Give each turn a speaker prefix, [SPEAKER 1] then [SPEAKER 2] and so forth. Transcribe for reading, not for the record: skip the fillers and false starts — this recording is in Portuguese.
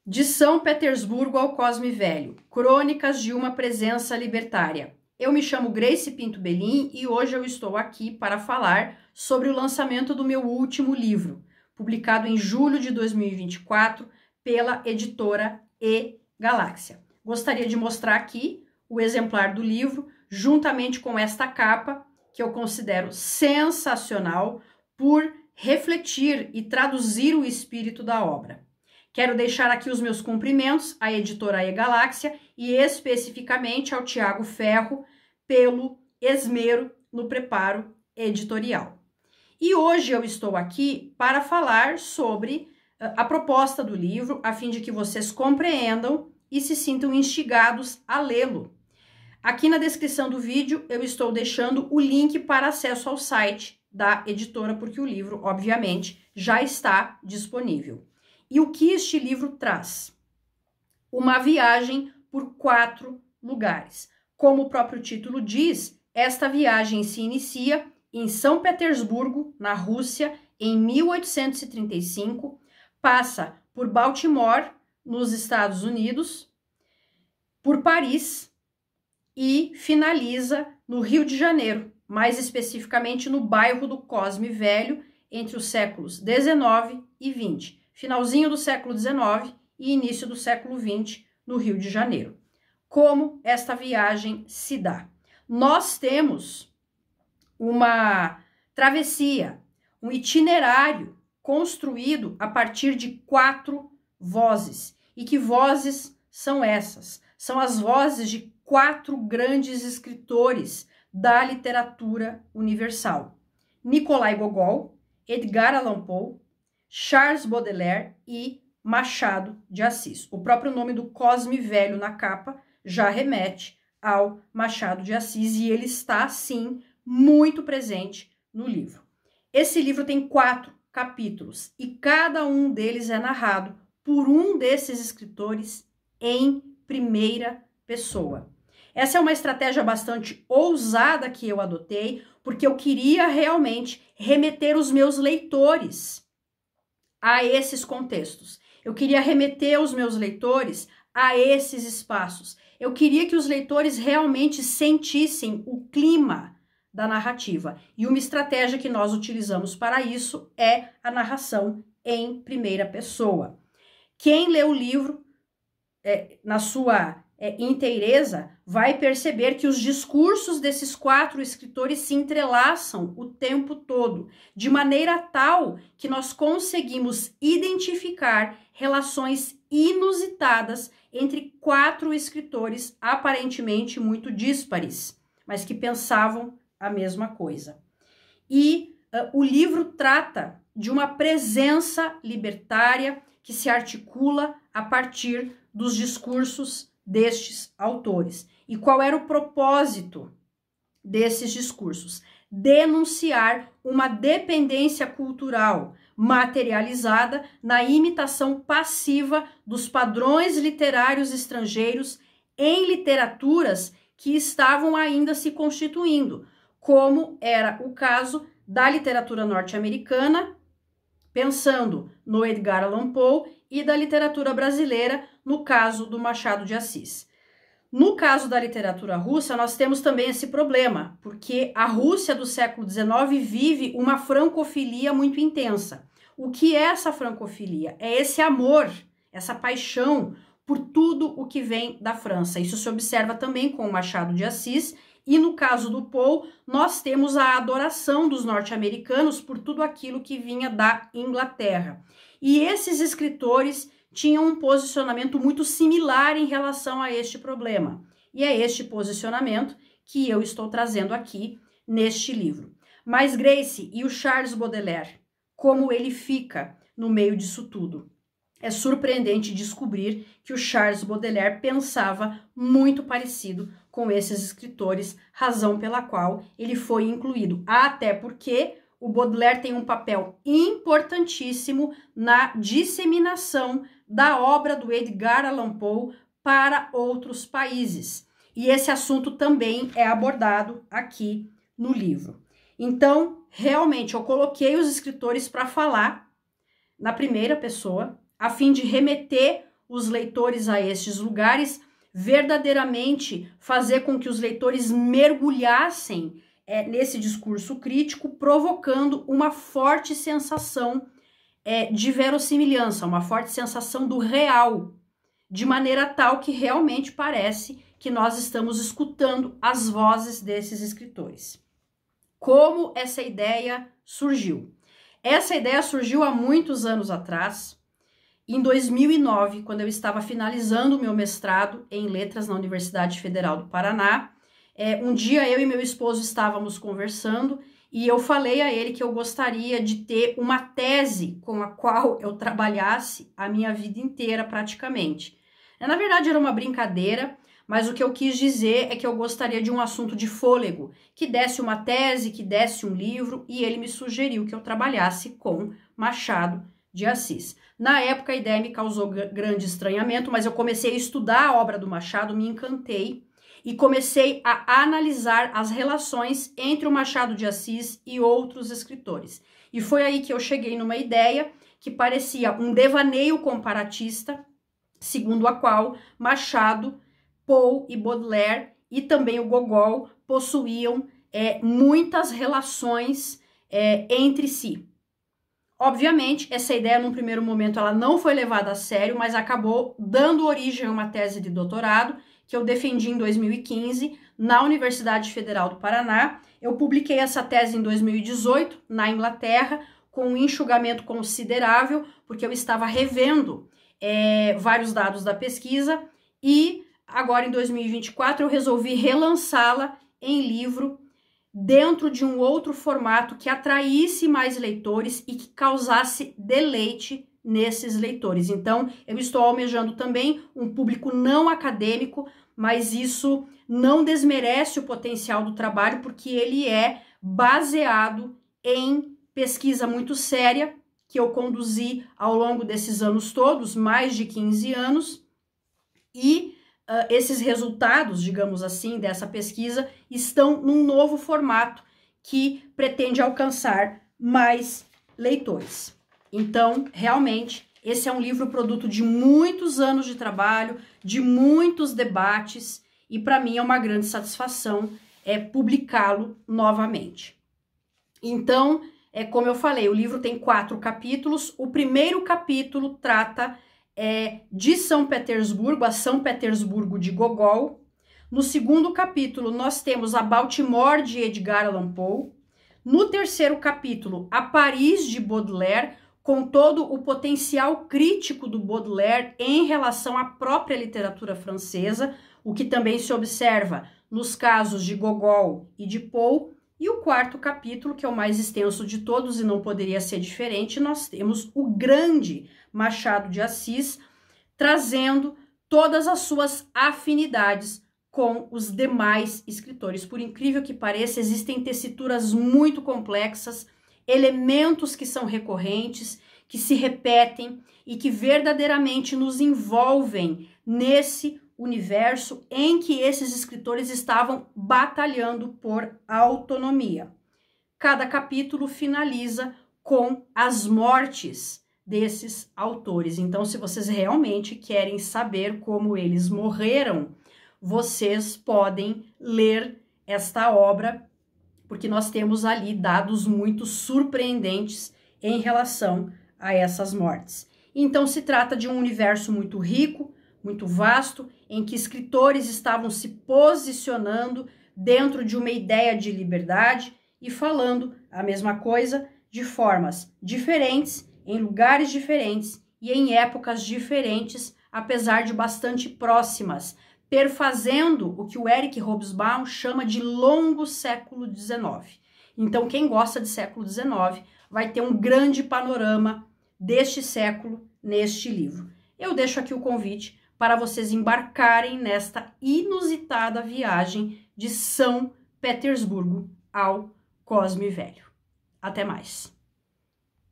[SPEAKER 1] De São Petersburgo ao Cosme Velho, Crônicas de uma Presença Libertária. Eu me chamo Grace Pinto Belin e hoje eu estou aqui para falar sobre o lançamento do meu último livro, publicado em julho de 2024 pela editora E-Galáxia. Gostaria de mostrar aqui o exemplar do livro, juntamente com esta capa, que eu considero sensacional por refletir e traduzir o espírito da obra. Quero deixar aqui os meus cumprimentos à editora E-Galáxia e especificamente ao Tiago Ferro pelo esmero no preparo editorial. E hoje eu estou aqui para falar sobre a proposta do livro, a fim de que vocês compreendam e se sintam instigados a lê-lo. Aqui na descrição do vídeo eu estou deixando o link para acesso ao site da editora, porque o livro, obviamente, já está disponível. E o que este livro traz? Uma viagem por 4 lugares. Como o próprio título diz, esta viagem se inicia em São Petersburgo, na Rússia, em 1835, passa por Baltimore, nos Estados Unidos, por Paris e finaliza no Rio de Janeiro, mais especificamente no bairro do Cosme Velho, entre os séculos 19 e 20. Finalzinho do século XIX e início do século XX no Rio de Janeiro. Como esta viagem se dá? Nós temos uma travessia, um itinerário construído a partir de 4 vozes. E que vozes são essas? São as vozes de 4 grandes escritores da literatura universal: Nikolai Gogol, Edgar Allan Poe, Charles Baudelaire e Machado de Assis. O próprio nome do Cosme Velho na capa já remete ao Machado de Assis e ele está, sim, muito presente no livro. Esse livro tem 4 capítulos e cada um deles é narrado por um desses escritores em primeira pessoa. Essa é uma estratégia bastante ousada que eu adotei, porque eu queria realmente remeter os meus leitores a esses contextos. Eu queria remeter os meus leitores a esses espaços. Eu queria que os leitores realmente sentissem o clima da narrativa. E uma estratégia que nós utilizamos para isso é a narração em primeira pessoa. Quem lê o livro na sua inteireza vai perceber que os discursos desses 4 escritores se entrelaçam o tempo todo, de maneira tal que nós conseguimos identificar relações inusitadas entre 4 escritores aparentemente muito díspares, mas que pensavam a mesma coisa. E o livro trata de uma presença libertária que se articula a partir dos discursos destes autores. E qual era o propósito desses discursos? Denunciar uma dependência cultural materializada na imitação passiva dos padrões literários estrangeiros em literaturas que estavam ainda se constituindo, como era o caso da literatura norte-americana, pensando no Edgar Allan Poe, e da literatura brasileira, no caso do Machado de Assis. No caso da literatura russa, nós temos também esse problema, porque a Rússia do século XIX vive uma francofilia muito intensa. O que é essa francofilia? É esse amor, essa paixão por tudo o que vem da França. Isso se observa também com o Machado de Assis, e no caso do Poe, nós temos a adoração dos norte-americanos por tudo aquilo que vinha da Inglaterra. E esses escritores tinham um posicionamento muito similar em relação a este problema. E é este posicionamento que eu estou trazendo aqui neste livro. Mas Grace, e o Charles Baudelaire, como ele fica no meio disso tudo? É surpreendente descobrir que o Charles Baudelaire pensava muito parecido com esses escritores, razão pela qual ele foi incluído. Até porque o Baudelaire tem um papel importantíssimo na disseminação da obra do Edgar Allan Poe para outros países. E esse assunto também é abordado aqui no livro. Então, realmente, eu coloquei os escritores para falar na primeira pessoa, a fim de remeter os leitores a estes lugares, verdadeiramente fazer com que os leitores mergulhassem nesse discurso crítico, provocando uma forte sensação de verossimilhança, uma forte sensação do real, de maneira tal que realmente parece que nós estamos escutando as vozes desses escritores. Como essa ideia surgiu? Essa ideia surgiu há muitos anos atrás, em 2009, quando eu estava finalizando o meu mestrado em Letras na Universidade Federal do Paraná. Um dia eu e meu esposo estávamos conversando e eu falei a ele que eu gostaria de ter uma tese com a qual eu trabalhasse a minha vida inteira praticamente. Na verdade era uma brincadeira, mas o que eu quis dizer é que eu gostaria de um assunto de fôlego, que desse uma tese, que desse um livro, e ele me sugeriu que eu trabalhasse com Machado de Assis. Na época a ideia me causou grande estranhamento, mas eu comecei a estudar a obra do Machado, me encantei e comecei a analisar as relações entre o Machado de Assis e outros escritores. E foi aí que eu cheguei numa ideia que parecia um devaneio comparatista, segundo a qual Machado, Poe e Baudelaire e também o Gogol possuíam muitas relações entre si. Obviamente, essa ideia, num primeiro momento, ela não foi levada a sério, mas acabou dando origem a uma tese de doutorado que eu defendi em 2015 na Universidade Federal do Paraná. Eu publiquei essa tese em 2018 na Inglaterra, com um enxugamento considerável, porque eu estava revendo vários dados da pesquisa e agora em 2024 eu resolvi relançá-la em livro dentro de um outro formato que atraísse mais leitores e que causasse deleite nesses leitores. Então, eu estou almejando também um público não acadêmico, mas isso não desmerece o potencial do trabalho, porque ele é baseado em pesquisa muito séria, que eu conduzi ao longo desses anos todos, mais de 15 anos, e esses resultados, digamos assim, dessa pesquisa estão num novo formato que pretende alcançar mais leitores. Então, realmente, esse é um livro produto de muitos anos de trabalho, de muitos debates, e para mim é uma grande satisfação publicá-lo novamente. Então, como eu falei, o livro tem 4 capítulos. O primeiro capítulo trata de São Petersburgo, a São Petersburgo de Gogol. No segundo capítulo, nós temos a Baltimore de Edgar Allan Poe. No terceiro capítulo, a Paris de Baudelaire, com todo o potencial crítico do Baudelaire em relação à própria literatura francesa, o que também se observa nos casos de Gogol e de Poe. E o quarto capítulo, que é o mais extenso de todos e não poderia ser diferente, nós temos o grande Machado de Assis, trazendo todas as suas afinidades com os demais escritores. Por incrível que pareça, existem tessituras muito complexas, elementos que são recorrentes, que se repetem e que verdadeiramente nos envolvem nesse universo em que esses escritores estavam batalhando por autonomia. Cada capítulo finaliza com as mortes desses autores. Então, se vocês realmente querem saber como eles morreram, vocês podem ler esta obra, porque nós temos ali dados muito surpreendentes em relação a essas mortes. Então, se trata de um universo muito rico, muito vasto, em que escritores estavam se posicionando dentro de uma ideia de liberdade e falando a mesma coisa de formas diferentes, em lugares diferentes e em épocas diferentes, apesar de bastante próximas, perfazendo o que o Eric Hobsbawm chama de longo século XIX. Então, quem gosta de século XIX vai ter um grande panorama deste século neste livro. Eu deixo aqui o convite para vocês embarcarem nesta inusitada viagem de São Petersburgo ao Cosme Velho. Até mais!